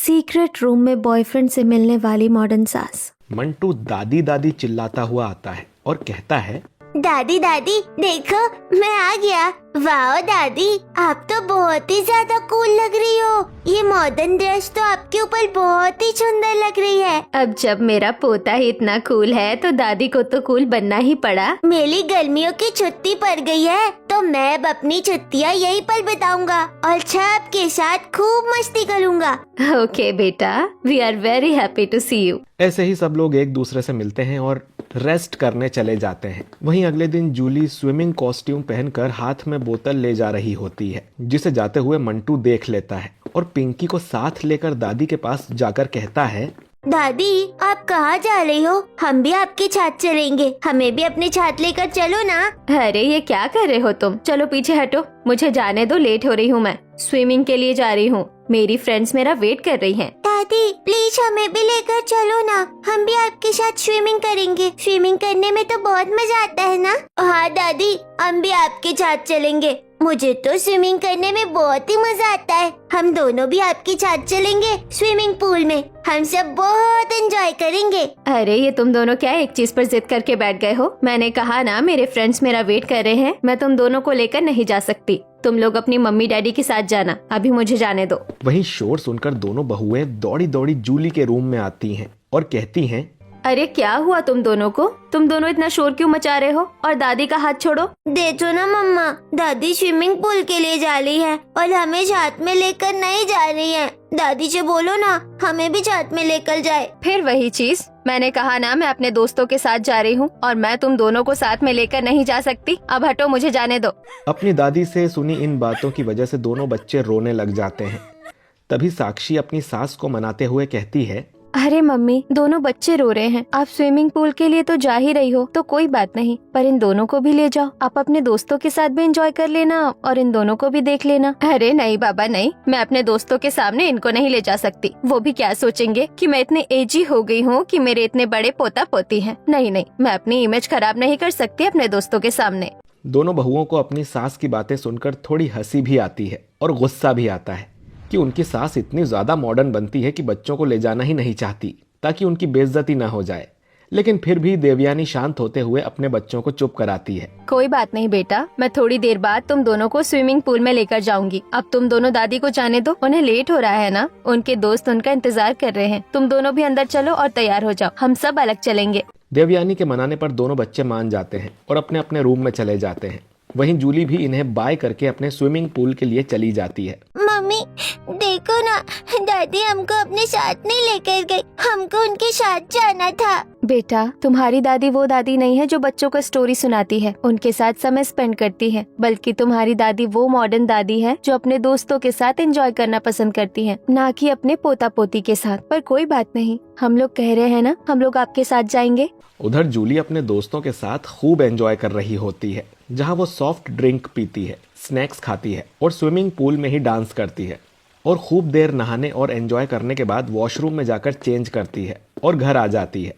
Secret room में boyfriend से मिलने वाली मॉडर्न सास। मंटू दादी दादी चिल्लाता हुआ आता है और कहता है, दादी दादी देखो मैं आ गया। वाह दादी, आप तो बहुत ही ज्यादा कूल लग रही हो। ये मॉडर्न ड्रेस तो आपके ऊपर बहुत ही सुंदर लग रही है। अब जब मेरा पोता ही इतना कूल है तो दादी को तो कूल बनना ही पड़ा। मेरी गर्मियों की छुट्टी पड़ गई है तो मैं अब अपनी छुट्टियाँ यहीं पर बिताऊंगा और छाप के साथ खूब मस्ती करूंगा। ओके बेटा, we are very happy to see you. ऐसे ही सब लोग एक दूसरे से मिलते हैं और रेस्ट करने चले जाते हैं। वहीं अगले दिन जूली स्विमिंग कॉस्ट्यूम पहनकर हाथ में बोतल ले जा रही होती है, जिसे जाते हुए मंटू देख लेता है और पिंकी को साथ लेकर दादी के पास जाकर कहता है, दादी आप कहाँ जा रही हो? हम भी आपके साथ चलेंगे, हमें भी अपने साथ लेकर चलो ना। अरे ये क्या कर रहे हो तुम? चलो पीछे हटो, मुझे जाने दो, लेट हो रही हूँ मैं। स्विमिंग के लिए जा रही हूँ, मेरी फ्रेंड्स मेरा वेट कर रही हैं। दादी प्लीज हमें भी लेकर चलो ना, हम भी आपके साथ स्विमिंग करेंगे। स्विमिंग करने में तो बहुत मजा आता है ना। हाँ दादी, हम भी आपके साथ चलेंगे। मुझे तो स्विमिंग करने में बहुत ही मजा आता है। हम दोनों भी आपके साथ चलेंगे स्विमिंग पूल में, हम सब बहुत एंजॉय करेंगे। अरे ये तुम दोनों क्या एक चीज पर जिद करके बैठ गए हो? मैंने कहा ना मेरे फ्रेंड्स मेरा वेट कर रहे हैं, मैं तुम दोनों को लेकर नहीं जा सकती। तुम लोग अपनी मम्मी डैडी के साथ जाना, अभी मुझे जाने दो। वहीं शोर सुनकर दोनों बहुएं दौड़ी दौड़ी जूली के रूम में आती हैं और कहती हैं, अरे क्या हुआ तुम दोनों को? तुम दोनों इतना शोर क्यों मचा रहे हो? और दादी का हाथ छोड़ो। देखो ना मम्मा, दादी स्विमिंग पूल के लिए जा रही है और हमें साथ में लेकर नहीं जा रही है। दादी से बोलो ना हमें भी साथ में लेकर जाए। फिर वही चीज, मैंने कहा ना मैं अपने दोस्तों के साथ जा रही हूँ और मैं तुम दोनों को साथ में लेकर नहीं जा सकती। अब हटो, मुझे जाने दो। अपनी दादी से सुनी इन बातों की वजह से दोनों बच्चे रोने लग जाते हैं। तभी साक्षी अपनी सास को मनाते हुए कहती है, अरे मम्मी, दोनों बच्चे रो रहे हैं, आप स्विमिंग पूल के लिए तो जा ही रही हो तो कोई बात नहीं, पर इन दोनों को भी ले जाओ। आप अपने दोस्तों के साथ भी एंजॉय कर लेना और इन दोनों को भी देख लेना। अरे नहीं बाबा नहीं, मैं अपने दोस्तों के सामने इनको नहीं ले जा सकती। वो भी क्या सोचेंगे कि मैं इतने एजी हो गई हूँ कि मेरे इतने बड़े पोता पोती हैं। नहीं नहीं, मैं अपनी इमेज खराब नहीं कर सकती अपने दोस्तों के सामने। दोनों बहुओं को अपनी सास की बातें सुनकर थोड़ी हंसी भी आती है और गुस्सा भी आता है कि उनकी सास इतनी ज्यादा मॉडर्न बनती है कि बच्चों को ले जाना ही नहीं चाहती ताकि उनकी बेइज्जती ना हो जाए। लेकिन फिर भी देवयानी शांत होते हुए अपने बच्चों को चुप कराती है। कोई बात नहीं बेटा, मैं थोड़ी देर बाद तुम दोनों को स्विमिंग पूल में लेकर जाऊंगी। अब तुम दोनों दादी को जाने दो, उन्हें लेट हो रहा है ना, उनके दोस्त उनका इंतजार कर रहे हैं। तुम दोनों भी अंदर चलो और तैयार हो जाओ, हम सब अलग चलेंगे। देवयानी के मनाने पर दोनों बच्चे मान जाते हैं और अपने अपने रूम में चले जाते हैं। वहीं जूली भी इन्हें बाय करके अपने स्विमिंग पूल के लिए चली जाती है। मम्मी देखो ना, दादी हमको अपने साथ नहीं लेकर गई, हमको उनके साथ जाना था। बेटा, तुम्हारी दादी वो दादी नहीं है जो बच्चों को स्टोरी सुनाती है, उनके साथ समय स्पेंड करती है, बल्कि तुम्हारी दादी वो मॉडर्न दादी है जो अपने दोस्तों के साथ एंजॉय करना पसंद करती है, ना कि अपने पोता पोती के साथ। पर कोई बात नहीं, हम लोग कह रहे हैं ना, हम लोग आपके साथ जाएंगे। उधर जूली अपने दोस्तों के साथ खूब एंजॉय कर रही होती है, जहां वो सॉफ्ट ड्रिंक पीती है, स्नैक्स खाती है और स्विमिंग पूल में ही डांस करती है और खूब देर नहाने और एंजॉय करने के बाद वॉशरूम में जाकर चेंज करती है और घर आ जाती है।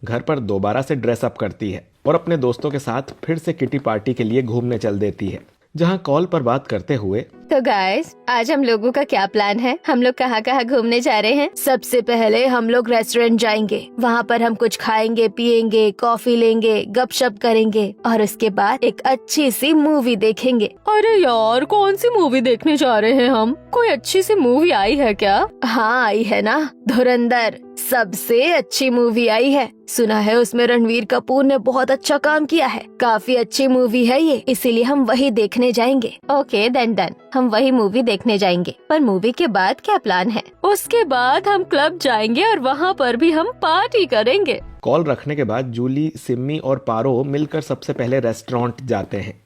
घर पर दोबारा से ड्रेस अप करती है और अपने दोस्तों के साथ फिर से किटी पार्टी के लिए घूमने चल देती है, जहां कॉल पर बात करते हुए, तो गाइस आज हम लोगों का क्या प्लान है? हम लोग कहाँ कहाँ घूमने जा रहे हैं? सबसे पहले हम लोग रेस्टोरेंट जाएंगे, वहाँ पर हम कुछ खाएंगे पिएंगे, कॉफी लेंगे, गपशप करेंगे और उसके बाद एक अच्छी सी मूवी देखेंगे। अरे यार, कौन सी मूवी देखने जा रहे हैं हम? कोई अच्छी सी मूवी आई है क्या? हाँ आई है ना, धुरंधर सबसे अच्छी मूवी आई है। सुना है उसमें रणवीर कपूर ने बहुत अच्छा काम किया है, काफी अच्छी मूवी है ये, इसीलिए हम वही देखने जाएंगे। ओके देन डन, हम वही मूवी देखने जाएंगे। पर मूवी के बाद क्या प्लान है? उसके बाद हम क्लब जाएंगे और वहाँ पर भी हम पार्टी करेंगे। कॉल रखने के बाद जूली, सिम्मी और पारो मिलकर सबसे पहले रेस्टोरेंट जाते हैं,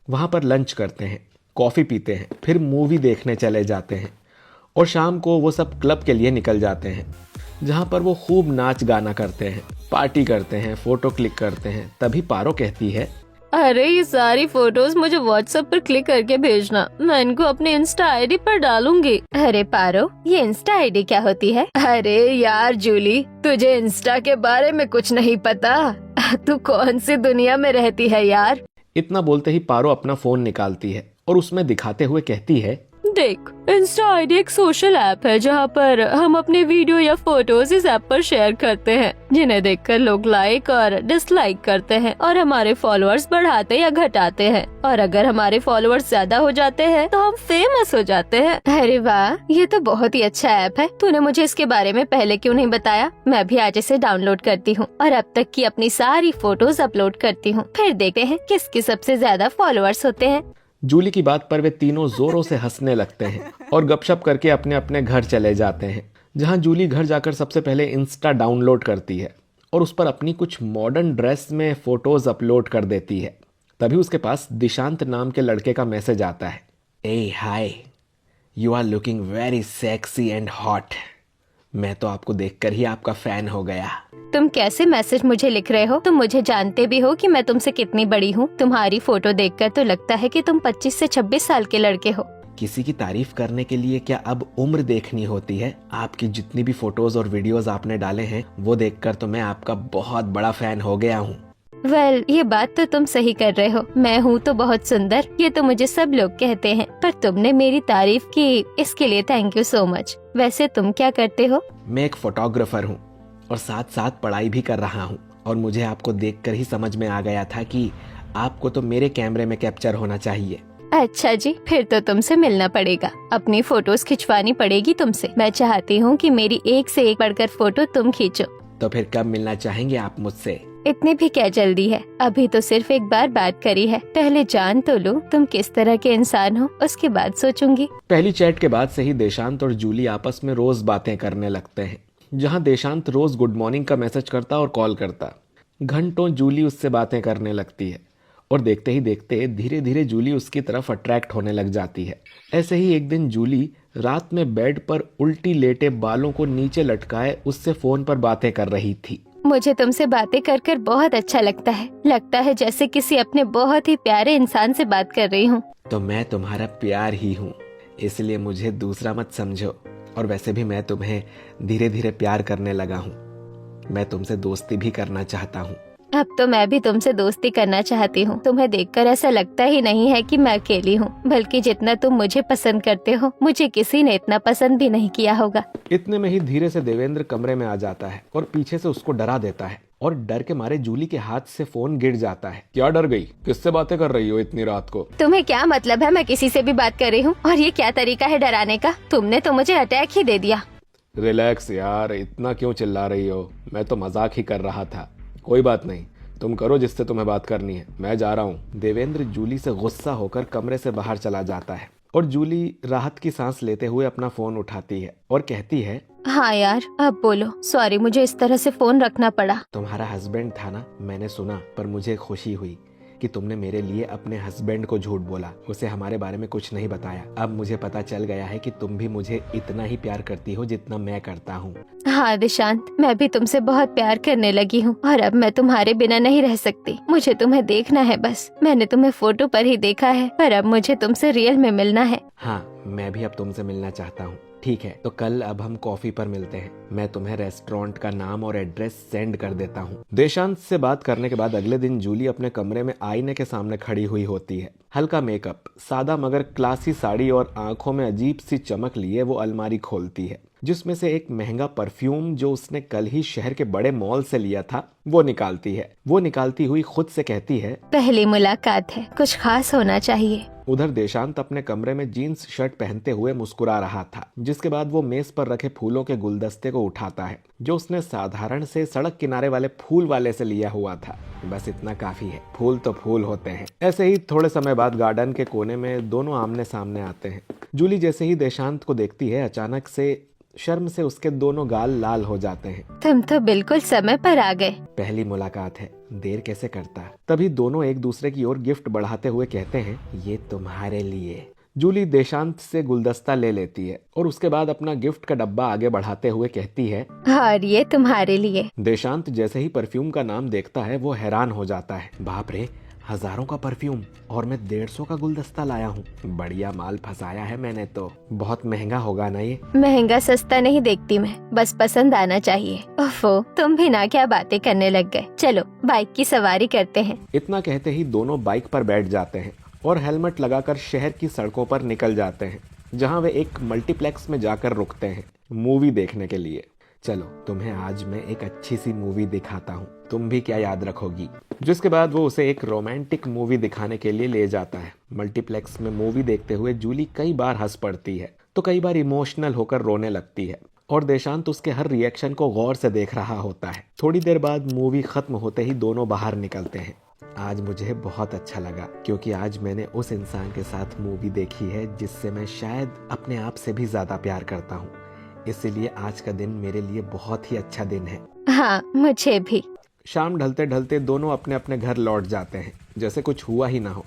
वहाँ पर लंच करते हैं, कॉफी पीते हैं, फिर मूवी देखने चले जाते हैं और शाम को वो सब क्लब के लिए निकल जाते हैं, जहाँ पर वो खूब नाच गाना करते हैं, पार्टी करते हैं, फोटो क्लिक करते हैं। तभी पारो कहती है, अरे ये सारी फोटोज मुझे व्हाट्सएप पर क्लिक करके भेजना, मैं इनको अपने इंस्टा आईडी पर डालूंगी। अरे पारो, ये इंस्टा आईडी क्या होती है? अरे यार जूली, तुझे इंस्टा के बारे में कुछ नहीं पता? तू कौन सी दुनिया में रहती है यार? इतना बोलते ही पारो अपना फोन निकालती है और उसमें दिखाते हुए कहती है, देख, इंस्टा आईडी एक सोशल ऐप है जहाँ पर हम अपने वीडियो या फोटोज इस ऐप पर शेयर करते हैं, जिन्हें देखकर लोग लाइक और डिसलाइक करते हैं और हमारे फॉलोअर्स बढ़ाते या घटाते हैं। और अगर हमारे फॉलोअर्स ज्यादा हो जाते हैं तो हम फेमस हो जाते हैं। अरे वाह, ये तो बहुत ही अच्छा ऐप है। तूने मुझे इसके बारे में पहले क्यों नहीं बताया? मैं भी आज इसे डाउनलोड करती हूँ और अब तक की अपनी सारी फोटोज अपलोड करती हूँ, फिर देखते हैं किसके सबसे ज्यादा फॉलोअर्स होते हैं। जूली की बात पर वे तीनों जोरों से हंसने लगते हैं और गपशप करके अपने अपने घर चले जाते हैं, जहां जूली घर जाकर सबसे पहले इंस्टा डाउनलोड करती है और उस पर अपनी कुछ मॉडर्न ड्रेस में फोटोज अपलोड कर देती है। तभी उसके पास दिशांत नाम के लड़के का मैसेज आता है। Hey hi, you are looking very sexy and hot. मैं तो आपको देखकर ही आपका फैन हो गया। तुम कैसे मैसेज मुझे लिख रहे हो? तुम मुझे जानते भी हो कि मैं तुमसे कितनी बड़ी हूँ। तुम्हारी फोटो देखकर तो लगता है कि तुम 25 से 26 साल के लड़के हो। किसी की तारीफ करने के लिए क्या अब उम्र देखनी होती है? आपकी जितनी भी फोटोज और वीडियोस आपने डाले हैं वो देखकर तो मैं आपका बहुत बड़ा फैन हो गया हूँ। वेल, ये बात तो तुम सही कर रहे हो। मैं हूँ तो बहुत सुंदर, ये तो मुझे सब लोग कहते हैं, पर तुमने मेरी तारीफ की, इसके लिए थैंक यू सो मच। वैसे तुम क्या करते हो? मैं एक फोटोग्राफर हूँ और साथ साथ पढ़ाई भी कर रहा हूँ, और मुझे आपको देखकर ही समझ में आ गया था कि आपको तो मेरे कैमरे में कैप्चर होना चाहिए। अच्छा जी, फिर तो तुमसे मिलना पड़ेगा। अपनी फोटोज खिंचवानी पड़ेगी तुमसे। मैं चाहती हूँ कि मेरी एक से एक बढ़कर फोटो तुम खींचो। तो फिर कब मिलना चाहेंगे आप मुझसे? इतनी भी क्या जल्दी है? अभी तो सिर्फ एक बार बात करी है, पहले जान तो लो तुम किस तरह के इंसान हो, उसके बाद सोचूंगी। पहली चैट के बाद से ही देशांत और जूली आपस में रोज बातें करने लगते हैं, जहां देशांत रोज गुड मॉर्निंग का मैसेज करता और कॉल करता। घंटों जूली उससे बातें करने लगती है और देखते ही देखते धीरे धीरे जूली उसकी तरफ अट्रैक्ट होने लग जाती है। ऐसे ही एक दिन जूली रात में बेड पर उल्टी लेटे बालों को नीचे लटकाए उससे फोन पर बातें कर रही थी। मुझे तुमसे बातें कर कर बहुत अच्छा लगता है जैसे किसी अपने बहुत ही प्यारे इंसान से बात कर रही हूँ। तो मैं तुम्हारा प्यार ही हूँ, इसलिए मुझे दूसरा मत समझो। और वैसे भी मैं तुम्हें धीरे धीरे प्यार करने लगा हूँ। मैं तुमसे दोस्ती भी करना चाहता हूँ। अब तो मैं भी तुमसे दोस्ती करना चाहती हूँ। तुम्हें देखकर ऐसा लगता ही नहीं है कि मैं अकेली हूँ, बल्कि जितना तुम मुझे पसंद करते हो मुझे किसी ने इतना पसंद भी नहीं किया होगा। इतने में ही धीरे से देवेंद्र कमरे में आ जाता है और पीछे से उसको डरा देता है और डर के मारे जूली के हाथ से फोन गिर जाता है। क्या डर गई? किससे बातें कर रही हो इतनी रात को? तुम्हें क्या मतलब है मैं किसी से भी बात कर रही हूँ? और ये क्या तरीका है डराने का? तुमने तो मुझे अटैक ही दे दिया। रिलैक्स यार, इतना क्यों चिल्ला रही हो? मैं तो मजाक ही कर रहा था। कोई बात नहीं, तुम करो जिससे तुम्हें बात करनी है, मैं जा रहा हूँ। देवेंद्र जूली से गुस्सा होकर कमरे से बाहर चला जाता है और जूली राहत की सांस लेते हुए अपना फोन उठाती है और कहती है, हाँ यार, अब बोलो। सॉरी, मुझे इस तरह से फोन रखना पड़ा। तुम्हारा हस्बैंड था ना, मैंने सुना, पर मुझे खुशी हुई कि तुमने मेरे लिए अपने हस्बैंड को झूठ बोला, उसे हमारे बारे में कुछ नहीं बताया। अब मुझे पता चल गया है कि तुम भी मुझे इतना ही प्यार करती हो जितना मैं करता हूँ। हाँ दिशांत, मैं भी तुमसे बहुत प्यार करने लगी हूँ और अब मैं तुम्हारे बिना नहीं रह सकती। मुझे तुम्हें देखना है बस। मैंने तुम्हें फोटो पर ही देखा है, पर अब मुझे तुमसे रियल में मिलना है। हाँ, मैं भी अब तुमसे मिलना चाहता हूँ। ठीक है, तो कल अब हम कॉफी पर मिलते हैं। मैं तुम्हें रेस्टोरेंट का नाम और एड्रेस सेंड कर देता हूँ। देशांत से बात करने के बाद अगले दिन जूली अपने कमरे में आईने के सामने खड़ी हुई होती है। हल्का मेकअप, सादा मगर क्लासी साड़ी और आंखों में अजीब सी चमक लिए वो अलमारी खोलती है, जिसमें से एक महंगा परफ्यूम जो उसने कल ही शहर के बड़े मॉल से लिया था वो निकालती है। वो निकालती हुई खुद से कहती है, पहली मुलाकात है, कुछ खास होना चाहिए। उधर देशांत अपने कमरे में जीन्स शर्ट पहनते हुए मुस्कुरा रहा था, जिसके बाद वो मेज पर रखे फूलों के गुलदस्ते को उठाता है जो उसने साधारण से सड़क किनारे वाले फूल वाले से लिया हुआ था। बस इतना काफी है, फूल तो फूल होते हैं। ऐसे ही थोड़े समय बाद गार्डन के कोने में दोनों आमने सामने आते हैं। जूली जैसे ही देशांत को देखती है, अचानक से शर्म से उसके दोनों गाल लाल हो जाते हैं। तुम तो बिल्कुल समय पर आ गए। पहली मुलाकात है, देर कैसे करता। तभी दोनों एक दूसरे की ओर गिफ्ट बढ़ाते हुए कहते हैं, ये तुम्हारे लिए। जूली देशांत से गुलदस्ता ले लेती है और उसके बाद अपना गिफ्ट का डब्बा आगे बढ़ाते हुए कहती है, और ये तुम्हारे लिए। देशांत जैसे ही परफ्यूम का नाम देखता है वो हैरान हो जाता है। बाप रे, हजारों का परफ्यूम और मैं 150 का गुलदस्ता लाया हूँ। बढ़िया माल फंसाया है मैंने तो। बहुत महंगा होगा ना ये? महंगा सस्ता नहीं देखती मैं, बस पसंद आना चाहिए। ओफो, तुम भी ना क्या बातें करने लग गए। चलो बाइक की सवारी करते हैं। इतना कहते ही दोनों बाइक पर बैठ जाते हैं और हेलमेट लगाकर शहर की सड़कों पर निकल जाते हैं, जहां वे एक मल्टीप्लेक्स में जाकर रुकते हैं मूवी देखने के लिए। चलो तुम्हें आज मैं एक अच्छी सी मूवी दिखाता हूँ, तुम भी क्या याद रखोगी। जिसके बाद वो उसे एक रोमांटिक मूवी दिखाने के लिए ले जाता है। मल्टीप्लेक्स में मूवी देखते हुए जूली कई बार हंस पड़ती है तो कई बार इमोशनल होकर रोने लगती है और देशांत उसके हर रिएक्शन को गौर से देख रहा होता है। थोड़ी देर बाद मूवी खत्म होते ही दोनों बाहर निकलते हैं। आज मुझे बहुत अच्छा लगा क्योंकि आज मैंने उस इंसान के साथ मूवी देखी है जिससे मैं शायद अपने आप से भी ज्यादा प्यार करता हूँ। इसलिए आज का दिन मेरे लिए बहुत ही अच्छा दिन है। हाँ, मुझे भी। शाम ढलते ढलते दोनों अपने अपने घर लौट जाते हैं जैसे कुछ हुआ ही ना हो।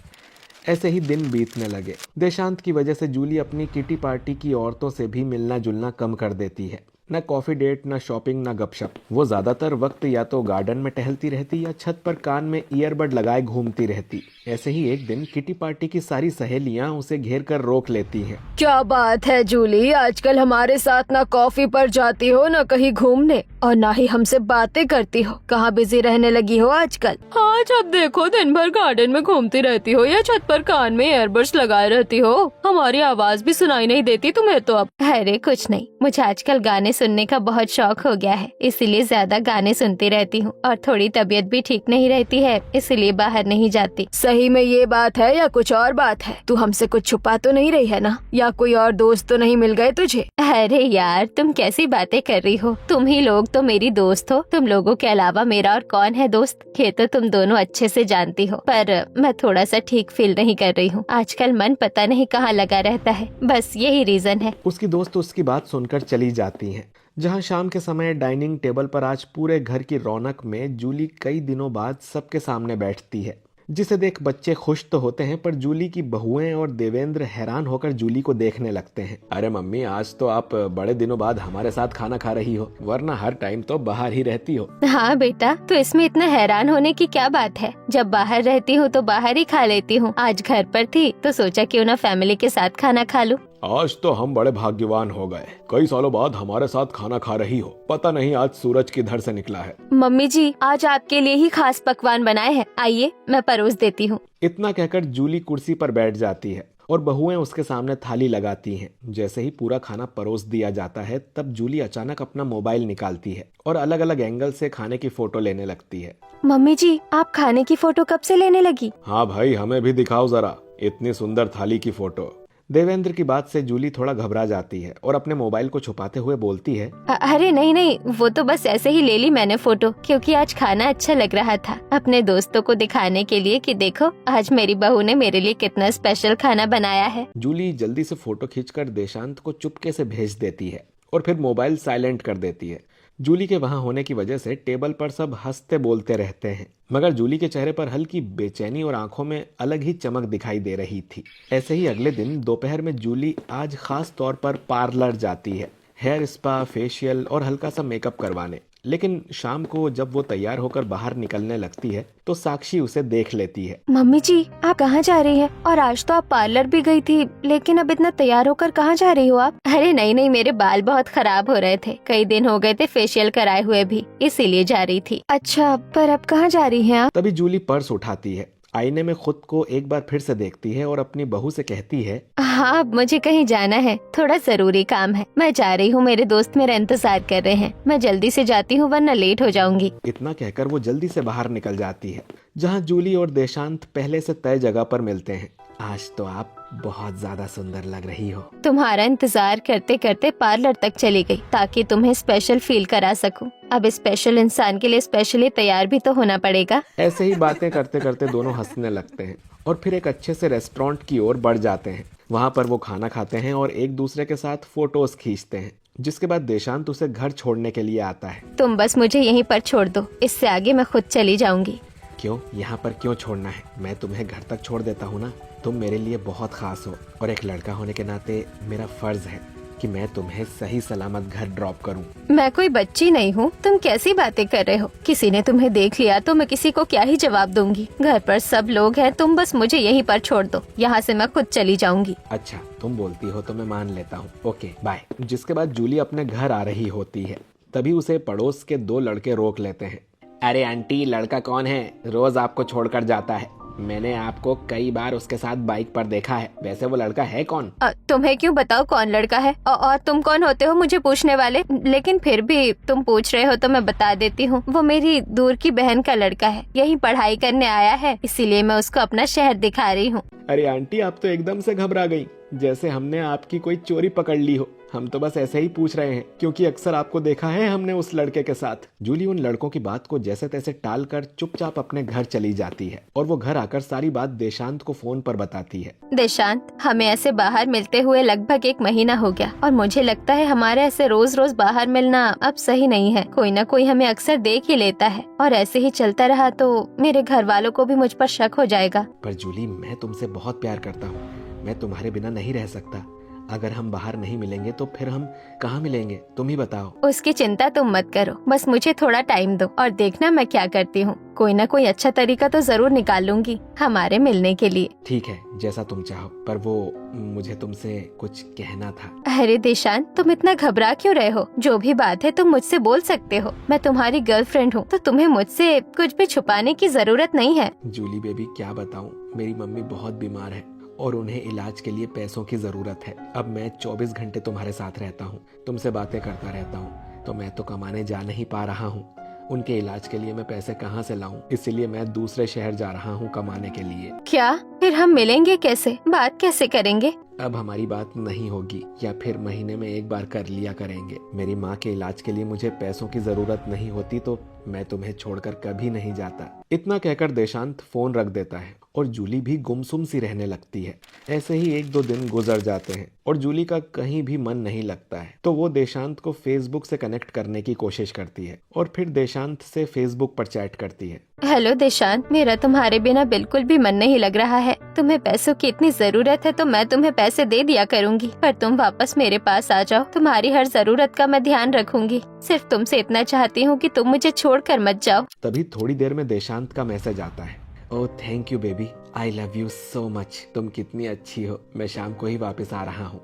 ऐसे ही दिन बीतने लगे। देशांत की वजह से जूली अपनी किटी पार्टी की औरतों से भी मिलना जुलना कम कर देती है। न कॉफी डेट, न शॉपिंग, न गपशप। वो ज्यादातर वक्त या तो गार्डन में टहलती रहती या छत पर कान में ईयरबड लगाए घूमती रहती। ऐसे ही एक दिन किटी पार्टी की सारी सहेलियां उसे घेर कर रोक लेती हैं। क्या बात है जूली, आजकल हमारे साथ ना कॉफी पर जाती हो ना कहीं घूमने और ना ही हमसे बातें करती हो। कहाँ बिजी रहने लगी हो आजकल? हाँ, जब देखो दिन भर गार्डन में घूमती रहती हो या छत पर कान में ईयरबड्स लगाए रहती हो। हमारी आवाज भी सुनाई नहीं देती तुम्हें तो अब। अरे कुछ नहीं, मुझे आजकल गाने सुनने का बहुत शौक हो गया है, इसीलिए ज्यादा गाने सुनती रहती हूँ। और थोड़ी तबीयत भी ठीक नहीं रहती है, इसलिए बाहर नहीं जाती। सही में ये बात है या कुछ और बात है? तू हमसे कुछ छुपा तो नहीं रही है ना? या कोई और दोस्त तो नहीं मिल गए तुझे? अरे यार, तुम कैसी बातें कर रही हो? तुम ही लोग तो मेरी दोस्त हो। तुम लोगों के अलावा मेरा और कौन है दोस्त? ये तो तुम दोनों अच्छे से जानती हो। पर मैं थोड़ा सा ठीक फील नहीं कर रही हूँ। आजकल मन पता नहीं कहाँ लगा रहता है, बस यही रीजन है। उसकी दोस्त उसकी बात सुनकर चली जाती हैं। जहां शाम के समय डाइनिंग टेबल पर आज पूरे घर की रौनक में जूली कई दिनों बाद सबके सामने बैठती है, जिसे देख बच्चे खुश तो होते हैं पर जूली की बहुएं और देवेंद्र हैरान होकर जूली को देखने लगते हैं। अरे मम्मी, आज तो आप बड़े दिनों बाद हमारे साथ खाना खा रही हो, वरना हर टाइम तो बाहर ही रहती हो। हाँ बेटा, तो इसमें इतना हैरान होने की क्या बात है? जब बाहर रहती हूँ तो बाहर ही खा लेती हूँ। आज घर पर थी तो सोचा क्यों ना फैमिली के साथ खाना खा लूँ। आज तो हम बड़े भाग्यवान हो गए, कई सालों बाद हमारे साथ खाना खा रही हो। पता नहीं आज सूरज किधर से निकला है। मम्मी जी, आज आपके लिए ही खास पकवान बनाए हैं, आइए मैं परोस देती हूँ। इतना कहकर जूली कुर्सी पर बैठ जाती है और बहुएं उसके सामने थाली लगाती हैं। जैसे ही पूरा खाना परोस दिया जाता है तब जूली अचानक अपना मोबाइल निकालती है और अलग अलग एंगल से खाने की फोटो लेने लगती है। मम्मी जी, आप खाने की फोटो कब से लेने लगी? हाँ भाई, हमें भी दिखाओ जरा इतनी सुंदर थाली की फोटो। देवेंद्र की बात से जूली थोड़ा घबरा जाती है और अपने मोबाइल को छुपाते हुए बोलती है, अरे नहीं नहीं, वो तो बस ऐसे ही ले ली मैंने फोटो, क्योंकि आज खाना अच्छा लग रहा था। अपने दोस्तों को दिखाने के लिए कि देखो आज मेरी बहू ने मेरे लिए कितना स्पेशल खाना बनाया है। जूली जल्दी से फोटो खींचकर देशांत को चुपके से भेज देती है और फिर मोबाइल साइलेंट कर देती है। जूली के वहां होने की वजह से टेबल पर सब हंसते बोलते रहते हैं, मगर जूली के चेहरे पर हल्की बेचैनी और आंखों में अलग ही चमक दिखाई दे रही थी। ऐसे ही अगले दिन दोपहर में जूली आज खास तौर पर पार्लर जाती है, हेयर स्पा, फेशियल और हल्का सा मेकअप करवाने। लेकिन शाम को जब वो तैयार होकर बाहर निकलने लगती है तो साक्षी उसे देख लेती है। मम्मी जी, आप कहाँ जा रही हैं? और आज तो आप पार्लर भी गई थी, लेकिन अब इतना तैयार होकर कहाँ जा रही हो आप? अरे नहीं नहीं, मेरे बाल बहुत खराब हो रहे थे, कई दिन हो गए थे फेशियल कराए हुए भी, इसीलिए जा रही थी। अच्छा, पर अब कहाँ जा रही हैं आप? तभी जूली पर्स उठाती है, आईने में खुद को एक बार फिर से देखती है और अपनी बहू से कहती है, हाँ, मुझे कहीं जाना है, थोड़ा जरूरी काम है, मैं जा रही हूँ। मेरे दोस्त मेरा इंतजार कर रहे हैं, मैं जल्दी से जाती हूँ वरना लेट हो जाऊंगी। इतना कहकर वो जल्दी से बाहर निकल जाती है, जहाँ जूली और देशांत पहले से तय जगह पर मिलते हैं। आज तो आप बहुत ज्यादा सुंदर लग रही हो। तुम्हारा इंतजार करते करते पार्लर तक चली गई ताकि तुम्हें स्पेशल फील करा सकूं। अब स्पेशल इंसान के लिए स्पेशली तैयार भी तो होना पड़ेगा। ऐसे ही बातें करते करते दोनों हंसने लगते हैं और फिर एक अच्छे से रेस्टोरेंट की ओर बढ़ जाते हैं। वहाँ पर वो खाना खाते हैं और एक दूसरे के साथ फोटोज खींचते हैं, जिसके बाद देशांत उसे घर छोड़ने के लिए आता है। तुम बस मुझे यहीं पर छोड़ दो, इससे आगे मैं खुद चली जाऊंगी। क्यों, यहाँ पर क्यों छोड़ना है? मैं तुम्हें घर तक छोड़ देता हूँ ना। तुम मेरे लिए बहुत खास हो और एक लड़का होने के नाते मेरा फर्ज है कि मैं तुम्हें सही सलामत घर ड्रॉप करूं। मैं कोई बच्ची नहीं हूँ, तुम कैसी बातें कर रहे हो? किसी ने तुम्हें देख लिया तो मैं किसी को क्या ही जवाब दूंगी। घर पर सब लोग हैं, तुम बस मुझे यहीं पर छोड़ दो, यहाँ से मैं खुद चली जाऊंगी। अच्छा, तुम बोलती हो तो मैं मान लेता हूँ, ओके बाय। जिसके बाद जूली अपने घर आ रही होती है, तभी उसे पड़ोस के दो लड़के रोक लेते हैं। अरे आंटी, लड़का कौन है, रोज आपको छोड़कर जाता है? मैंने आपको कई बार उसके साथ बाइक पर देखा है। वैसे वो लड़का है कौन? तुम्हें क्यों बताओ कौन लड़का है? और तुम कौन होते हो मुझे पूछने वाले? लेकिन फिर भी तुम पूछ रहे हो तो मैं बता देती हूँ। वो मेरी दूर की बहन का लड़का है, यही पढ़ाई करने आया है, इसीलिए मैं उसको अपना शहर दिखा रही हूँ। अरे आंटी, आप तो एकदम से घबरा गई, जैसे हमने आपकी कोई चोरी पकड़ ली हो। हम तो बस ऐसे ही पूछ रहे हैं, क्योंकि अक्सर आपको देखा है हमने उस लड़के के साथ। जूली उन लड़कों की बात को जैसे तैसे टालकर चुपचाप अपने घर चली जाती है और वो घर आकर सारी बात देशांत को फोन पर बताती है। देशांत, हमें ऐसे बाहर मिलते हुए लगभग 1 महीना हो गया और मुझे लगता है हमारे ऐसे रोज रोज बाहर मिलना अब सही नहीं है। कोई न कोई हमें अक्सर देख ही लेता है और ऐसे ही चलता रहा तो मेरे घर वालों को भी मुझ पर शक हो जाएगा। पर जूली, मैं तुमसे बहुत प्यार करता हूँ, मैं तुम्हारे बिना नहीं रह सकता। अगर हम बाहर नहीं मिलेंगे तो फिर हम कहाँ मिलेंगे, तुम ही बताओ। उसकी चिंता तुम मत करो, बस मुझे थोड़ा टाइम दो और देखना मैं क्या करती हूँ। कोई ना कोई अच्छा तरीका तो जरूर निकाल लूंगी हमारे मिलने के लिए। ठीक है, जैसा तुम चाहो, पर वो मुझे तुमसे कुछ कहना था। अरे देशांत, तुम इतना घबरा क्यों रहे हो? जो भी बात है तुम मुझसे बोल सकते हो। मैं तुम्हारी गर्लफ्रेंड हूँ तो तुम्हें मुझसे कुछ भी छुपाने की जरूरत नहीं है। जूली बेबी, क्या बताऊँ, मेरी मम्मी बहुत बीमार है और उन्हें इलाज के लिए पैसों की जरूरत है। अब मैं 24 घंटे तुम्हारे साथ रहता हूँ, तुमसे बातें करता रहता हूँ, तो मैं तो कमाने जा नहीं पा रहा हूँ। उनके इलाज के लिए मैं पैसे कहाँ से लाऊं? इसीलिए मैं दूसरे शहर जा रहा हूँ कमाने के लिए। क्या? फिर हम मिलेंगे कैसे? बात कैसे करेंगे? अब हमारी बात नहीं होगी, या फिर महीने में एक बार कर लिया करेंगे। मेरी माँ के इलाज के लिए मुझे पैसों की जरूरत नहीं होती तो मैं तुम्हें छोड़कर कभी नहीं जाता। इतना कहकर देशांत फोन रख देता है और जूली भी गुमसुम सी रहने लगती है। ऐसे ही 1-2 दिन गुजर जाते हैं और जूली का कहीं भी मन नहीं लगता है, तो वो देशांत को फेसबुक से कनेक्ट करने की कोशिश करती है और फिर देशांत से फेसबुक पर चैट करती है। हेलो देशांत, मेरा तुम्हारे बिना बिल्कुल भी मन नहीं लग रहा है। तुम्हें पैसों की इतनी जरूरत है तो मैं तुम्हें पैसे दे दिया करूंगी, पर तुम वापस मेरे पास आ जाओ। तुम्हारी हर जरूरत का मैं ध्यान रखूंगी। सिर्फ तुमसे इतना चाहती हूँ कि तुम मुझे छोड़कर मत जाओ। तभी थोड़ी देर में देशांत का मैसेज आता है। Oh thank you baby, I love you so much. तुम कितनी अच्छी हो, मैं शाम को ही वापस आ रहा हूँ।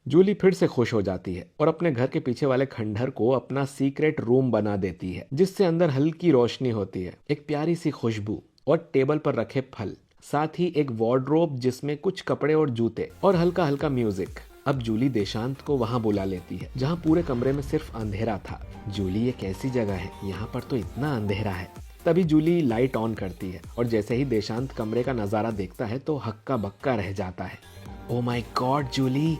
जूली फिर से खुश हो जाती है और अपने घर के पीछे वाले खंडहर को अपना सीक्रेट रूम बना देती है, जिससे अंदर हल्की रोशनी होती है, एक प्यारी सी खुशबू और टेबल पर रखे फल, साथ ही एक वार्डरोब जिसमें कुछ कपड़े और जूते और हल्का हल्का म्यूजिक। अब जूली देशांत को वहाँ बुला लेती है जहाँ पूरे कमरे में सिर्फ अंधेरा था। जूली, ये कैसी जगह है, यहाँ पर तो इतना अंधेरा है। तभी जूली लाइट ऑन करती है और जैसे ही देशांत कमरे का नजारा देखता है तो हक्का बक्का रह जाता है। ओ माय गॉड जूली,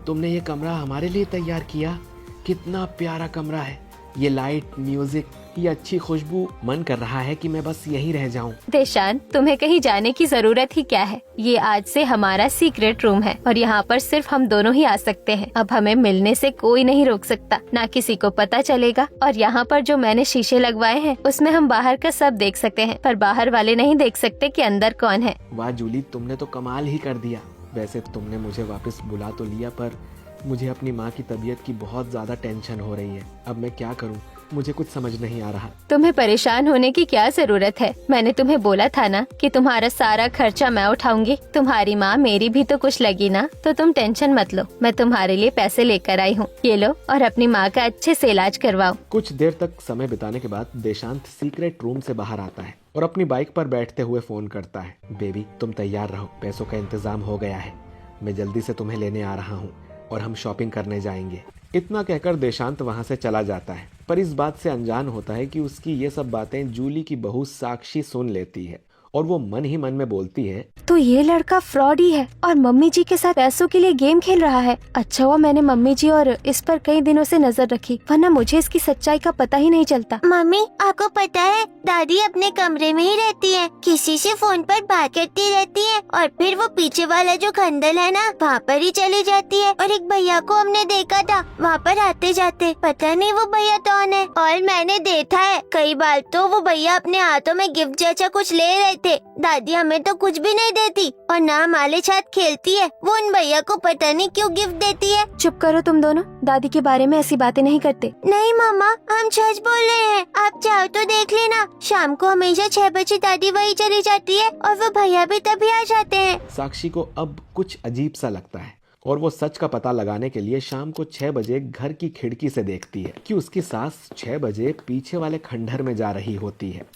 तुमने ये कमरा हमारे लिए तैयार किया? कितना प्यारा कमरा है, ये लाइट, म्यूजिक, ये अच्छी खुशबू। मन कर रहा है कि मैं बस यहीं रह जाऊं। देशांत, तुम्हें कहीं जाने की जरूरत ही क्या है? ये आज से हमारा सीक्रेट रूम है और यहाँ पर सिर्फ हम दोनों ही आ सकते हैं। अब हमें मिलने से कोई नहीं रोक सकता, ना किसी को पता चलेगा। और यहाँ पर जो मैंने शीशे लगवाए हैं उसमें हम बाहर का सब देख सकते हैं, पर बाहर वाले नहीं देख सकते कि अंदर कौन है। वाह जूली, तुमने तो कमाल ही कर दिया। वैसे तुमने मुझे वापस बुला तो लिया, पर मुझे अपनी माँ की तबीयत की बहुत ज्यादा टेंशन हो रही है। अब मैं क्या करूँ, मुझे कुछ समझ नहीं आ रहा। तुम्हें परेशान होने की क्या जरूरत है? मैंने तुम्हें बोला था ना कि तुम्हारा सारा खर्चा मैं उठाऊंगी। तुम्हारी माँ मेरी भी तो कुछ लगी ना, तो तुम टेंशन मत लो। मैं तुम्हारे लिए पैसे लेकर आई हूँ, ये लो और अपनी माँ का अच्छे से इलाज करवाओ। कुछ देर तक समय बिताने के बाद देशांत सीक्रेट रूम से बाहर आता है और अपनी बाइक पर बैठते हुए फोन करता है। बेबी, तुम तैयार रहो, पैसों का इंतजाम हो गया है। मैं जल्दी से तुम्हें लेने आ रहा हूँ और हम शॉपिंग करने जाएंगे। इतना कहकर देशांत वहां से चला जाता है, पर इस बात से अनजान होता है कि उसकी ये सब बातें जूली की बहू साक्षी सुन लेती है और वो मन ही मन में बोलती है, तो ये लड़का फ्रॉड ही है और मम्मी जी के साथ पैसों के लिए गेम खेल रहा है। अच्छा हुआ मैंने मम्मी जी और इस पर कई दिनों से नजर रखी, वरना मुझे इसकी सच्चाई का पता ही नहीं चलता। मम्मी, आपको पता है दादी अपने कमरे में ही रहती है, किसी से फोन पर बात करती रहती है और फिर वो पीछे वाला जो खंडल है ना, वहाँ पर ही चली जाती है। और एक भैया को हमने देखा था वहाँ पर आते जाते, पता नहीं वो भैया कौन है। और मैंने देखा है कई बार तो वो भैया अपने हाथों में गिफ्ट जैसा कुछ ले रहे थे। दादी हमें तो कुछ भी नहीं देती और ना हमारे साथ खेलती है। वो उन भैया को पता नहीं क्यों गिफ्ट देती है। चुप करो तुम दोनों, दादी के बारे में ऐसी बातें नहीं करते। नहीं मामा, हम सच बोल रहे हैं, आप चाहो तो देख लेना। शाम को हमेशा 6 बजे दादी वही चली जाती है और वो भैया भी तभी आ जाते हैं। साक्षी को अब कुछ अजीब सा लगता है और वो सच का पता लगाने के लिए शाम को 6 बजे घर की खिड़की से देखती है कि उसकी सास 6 बजे पीछे वाले खंडहर में जा रही होती है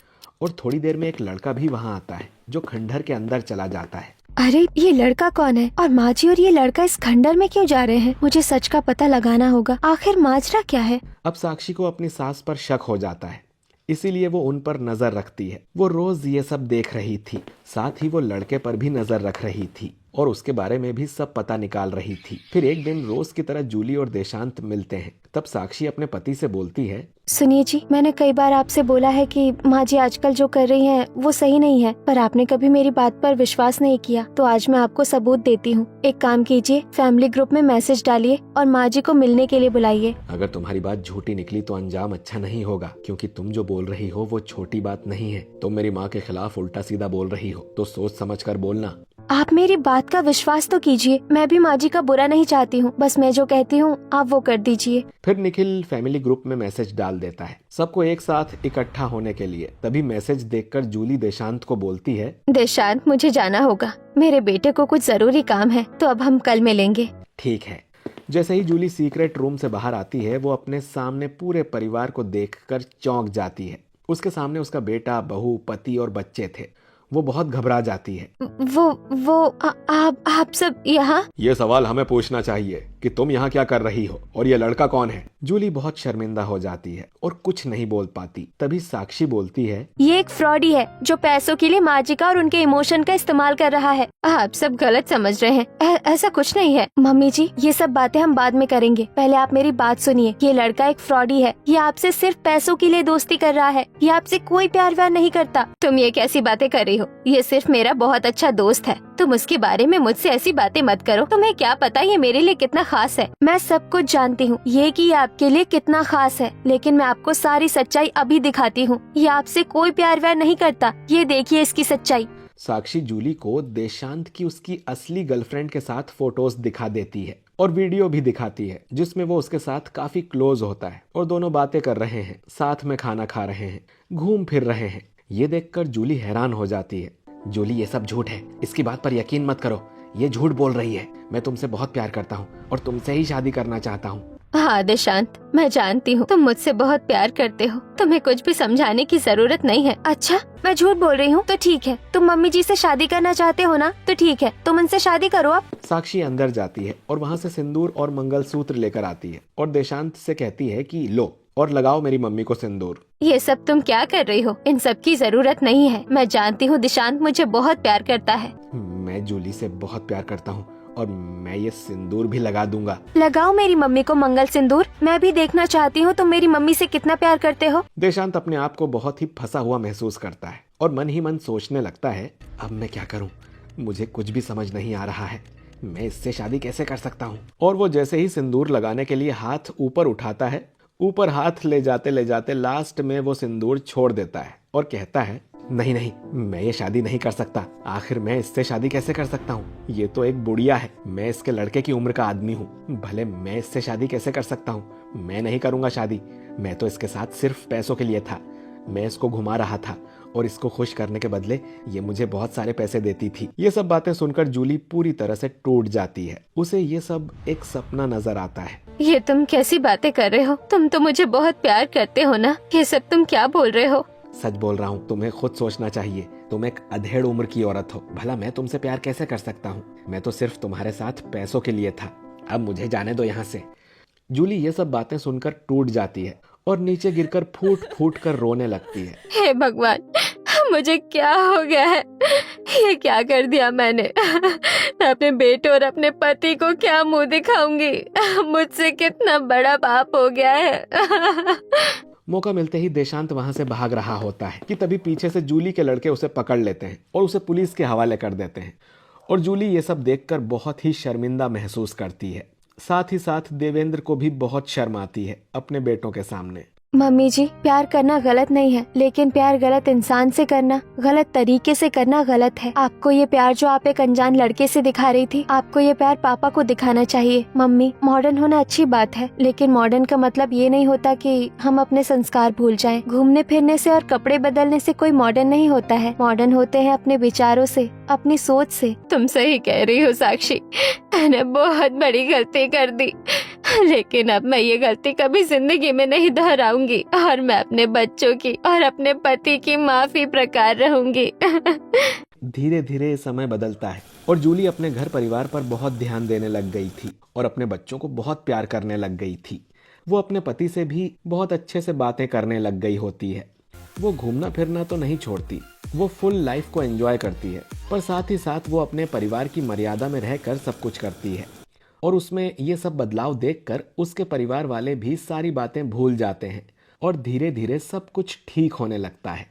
और थोड़ी देर में एक लड़का भी वहाँ आता है जो खंडहर के अंदर चला जाता है। अरे ये लड़का कौन है और माँ जी और ये लड़का इस खंडर में क्यों जा रहे हैं? मुझे सच का पता लगाना होगा, आखिर माजरा क्या है? अब साक्षी को अपनी सास पर शक हो जाता है, इसीलिए वो उन पर नजर रखती है। वो रोज ये सब देख रही थी, साथ ही वो लड़के पर भी नजर रख रही थी और उसके बारे में भी सब पता निकाल रही थी। फिर एक दिन रोज की तरह जूली और देशांत मिलते हैं। तब साक्षी अपने पति से बोलती है, सुनिए जी, मैंने कई बार आपसे बोला है कि माँ जी आजकल जो कर रही हैं वो सही नहीं है, पर आपने कभी मेरी बात पर विश्वास नहीं किया, तो आज मैं आपको सबूत देती हूँ। एक काम कीजिए, फैमिली ग्रुप में मैसेज डालिए और माँ जी को मिलने के लिए बुलाइए। अगर तुम्हारी बात झूठी निकली तो अंजाम अच्छा नहीं होगा, क्योंकि तुम जो बोल रही हो वो छोटी बात नहीं है। तुम मेरी माँ के खिलाफ उल्टा सीधा बोल रही हो, तो सोच समझ कर बोलना। आप मेरी बात का विश्वास तो कीजिए, मैं भी माँ जी का बुरा नहीं चाहती हूँ, बस मैं जो कहती हूँ आप वो कर दीजिए। फिर निखिल फैमिली ग्रुप में मैसेज डाल देता है सबको एक साथ इकट्ठा होने के लिए। तभी मैसेज देखकर जूली देशांत को बोलती है, देशांत मुझे जाना होगा, मेरे बेटे को कुछ जरूरी काम है, तो अब हम कल मिलेंगे। ठीक है। जैसे ही जूली सीक्रेट रूम से बाहर आती है, वो अपने सामने पूरे परिवार को देखकर चौंक जाती है। उसके सामने उसका बेटा, बहू, पति और बच्चे थे। वो बहुत घबरा जाती है। आप सब यहाँ? ये सवाल हमें पूछना चाहिए कि तुम यहाँ क्या कर रही हो और ये लड़का कौन है? जूली बहुत शर्मिंदा हो जाती है और कुछ नहीं बोल पाती। तभी साक्षी बोलती है, ये एक फ्रॉडी है जो पैसों के लिए माँ जी का और उनके इमोशन का इस्तेमाल कर रहा है। आप सब गलत समझ रहे हैं, ऐसा कुछ नहीं है। मम्मी जी, ये सब बातें हम बाद में करेंगे, पहले आप मेरी बात सुनिए। ये लड़का एक फ्रॉडी है, ये आपसे सिर्फ पैसों के लिए दोस्ती कर रहा है, ये आपसे कोई प्यार व्यार नहीं करता। तुम ये कैसी बातें कर रही हो? ये सिर्फ मेरा बहुत अच्छा दोस्त है, तुम उसके बारे में मुझसे ऐसी बातें मत करो। तुम्हें क्या पता ये मेरे लिए कितना खास है। मैं सब कुछ जानती हूँ ये कि ये आपके लिए कितना खास है, लेकिन मैं आपको सारी सच्चाई अभी दिखाती हूँ। ये आपसे कोई प्यार व्यार नहीं करता, ये देखिए इसकी सच्चाई। साक्षी जूली को देशांत की उसकी असली गर्लफ्रेंड के साथ फोटोज दिखा देती है और वीडियो भी दिखाती है, जिसमें वो उसके साथ काफी क्लोज होता है और दोनों बातें कर रहे हैं, साथ में खाना खा रहे हैं, घूम फिर रहे हैं। ये देखकर जूली हैरान हो जाती है। जूली, ये सब झूठ है, इसकी बात पर यकीन मत करो, ये झूठ बोल रही है। मैं तुमसे बहुत प्यार करता हूँ और तुमसे ही शादी करना चाहता हूँ। हाँ देशांत, मैं जानती हूँ तुम मुझसे बहुत प्यार करते हो, तुम्हें कुछ भी समझाने की जरूरत नहीं है। अच्छा, मैं झूठ बोल रही हूँ तो ठीक है, तुम मम्मी जी से शादी करना चाहते हो ना, तो ठीक है, तुम उनसे शादी करो। अब साक्षी अंदर जाती है और वहाँ से सिंदूर और मंगलसूत्र लेकर आती है और देशांत से कहती है कि लो और लगाओ मेरी मम्मी को सिंदूर। ये सब तुम क्या कर रही हो? इन सब की जरूरत नहीं है। मैं जानती हूँ देशांत मुझे बहुत प्यार करता है। मैं जूली से बहुत प्यार करता हूँ और मैं ये सिंदूर भी लगा दूंगा। लगाओ मेरी मम्मी को मंगल सिंदूर, मैं भी देखना चाहती हूँ तुम मेरी मम्मी से कितना प्यार करते हो। देशांत अपने आप को बहुत ही फंसा हुआ महसूस करता है और मन ही मन सोचने लगता है, अब मैं क्या करूँ? मुझे कुछ भी समझ नहीं आ रहा है, मैं इससे शादी कैसे कर सकता हूँ? और वो जैसे ही सिंदूर लगाने के लिए हाथ ऊपर उठाता है, ऊपर हाथ ले जाते लास्ट में वो सिंदूर छोड़ देता है और कहता है, नहीं नहीं, मैं ये शादी नहीं कर सकता। आखिर मैं इससे शादी कैसे कर सकता हूँ? ये तो एक बुढ़िया है, मैं इसके लड़के की उम्र का आदमी हूँ, भले मैं इससे शादी कैसे कर सकता हूँ? मैं नहीं करूँगा शादी। मैं तो इसके साथ सिर्फ पैसों के लिए था, मैं इसको घुमा रहा था और इसको खुश करने के बदले ये मुझे बहुत सारे पैसे देती थी। ये सब बातें सुनकर जूली पूरी तरह से टूट जाती है। उसे ये सब एक सपना नजर आता है। ये तुम कैसी बातें कर रहे हो? तुम तो मुझे बहुत प्यार करते हो ना, ये सब तुम क्या बोल रहे हो? सच बोल रहा हूँ, तुम्हें खुद सोचना चाहिए। तुम एक अधेड़ उम्र की औरत हो, भला मैं तुमसे प्यार कैसे कर सकता हूँ? मैं तो सिर्फ तुम्हारे साथ पैसों के लिए था, अब मुझे जाने दो यहाँ से। जूली ये सब बातें सुनकर टूट जाती है और नीचे गिरकर फूट फूट कर रोने लगती है। हे भगवान, मुझे क्या हो गया है? ये क्या कर दिया मैंने? मैं अपने बेटे और अपने पति को क्या मुंह दिखाऊंगी? मुझसे कितना बड़ा पाप हो गया है। मौका मिलते ही देशांत वहां से भाग रहा होता है कि तभी पीछे से जूली के लड़के उसे पकड़ लेते हैं और उसे पुलिस के हवाले कर देते हैं। और जूली ये सब देखकर बहुत ही शर्मिंदा महसूस करती है। साथ ही साथ देवेंद्र को भी बहुत शर्म आती है अपने बेटों के सामने। मम्मी जी, प्यार करना गलत नहीं है, लेकिन प्यार गलत इंसान से करना, गलत तरीके से करना गलत है। आपको ये प्यार जो आप एक अनजान लड़के से दिखा रही थी, आपको ये प्यार पापा को दिखाना चाहिए। मम्मी, मॉडर्न होना अच्छी बात है, लेकिन मॉडर्न का मतलब ये नहीं होता कि हम अपने संस्कार भूल जाएं। घूमने फिरने से और कपड़े बदलने से कोई मॉडर्न नहीं होता है। मॉडर्न होते हैं अपने विचारों से, अपनी सोच से। तुम सही कह रही हो साक्षी, मैंने बहुत बड़ी गलती कर दी। लेकिन अब मैं ये गलती कभी जिंदगी में नहीं दोहराऊंगी और मैं अपने बच्चों की और अपने पति की माफी प्रकार रहूंगी। धीरे धीरे समय बदलता है और जूली अपने घर परिवार पर बहुत ध्यान देने लग गई थी और अपने बच्चों को बहुत प्यार करने लग गई थी। वो अपने पति से भी बहुत अच्छे से बातें करने लग गई होती है। वो घूमना फिरना तो नहीं छोड़ती, वो फुल लाइफ को एंजॉय करती है, पर साथ ही साथ वो अपने परिवार की मर्यादा में रहकर सब कुछ करती है। और उसमें ये सब बदलाव देखकर उसके परिवार वाले भी सारी बातें भूल जाते हैं और धीरे धीरे सब कुछ ठीक होने लगता है।